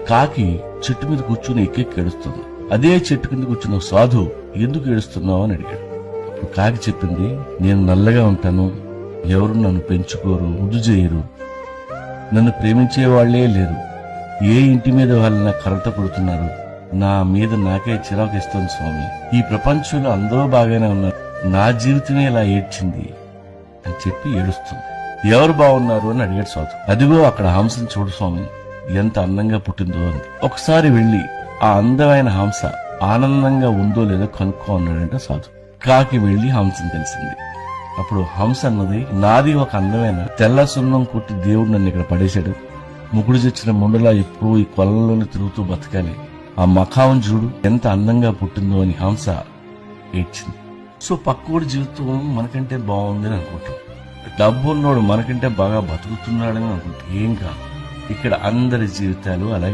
కాకి చెట్టు మీద కూర్చుని ఎక్కెక్కి ఏడుస్తుంది. అదే చెట్టు కింద కూర్చున్న సాధు ఎందుకు ఏడుస్తున్నావు అని అడిగాడు. అప్పుడు కాకి చెప్పింది, నేను నల్లగా ఉంటాను, ఎవరు నన్ను పెంచుకోరు, ముద్దు చేయరు, నన్ను ప్రేమించే వాళ్లే లేరు, ఏ ఇంటి మీద వాళ్ళ కర్రతో కొడుతున్నారు, నా మీద నాకే చిరాకిస్తుంది స్వామి, ఈ ప్రపంచంలో అందరూ బాగానే ఉన్నారు, నా జీవితమే ఇలా ఏడ్చింది అని చెప్పి ఏడుస్తుంది. ఎవరు బాగున్నారు అని అడిగాడు సాధు. అదిగో అక్కడ హంసను చూడు స్వామి, ఎంత అందంగా పుట్టిందో అంది. ఒకసారి వెళ్లి ఆ అందమైన హంస ఆనందంగా ఉందో లేదో కనుక్కో అన్నాడంట సాధు. కాకి వెళ్లి హంసను కలిసింది. అప్పుడు హంస అన్నది, నాది ఒక అందమైన తెల్ల సున్నం కొట్టి దేవుడు నన్ను ఇక్కడ పడేశాడు, ముగుడు తెచ్చిన ముండలా ఎప్పుడూ ఈ కొలంలోనే తిరుగుతూ బతకాలి, ఆ మఖాం చూడు ఎంత అందంగా పుట్టిందో అని హంస ఏడ్చింది. సో పక్కోడి జీవితం మనకంటే బాగుందని అనుకుంటాం, డబ్బు ఉన్నోడు మనకంటే బాగా బతుకుతున్నాడని అనుకుంటాం. ఏం కాదు, ఇక్కడ అందరి జీవితాలు అలాగే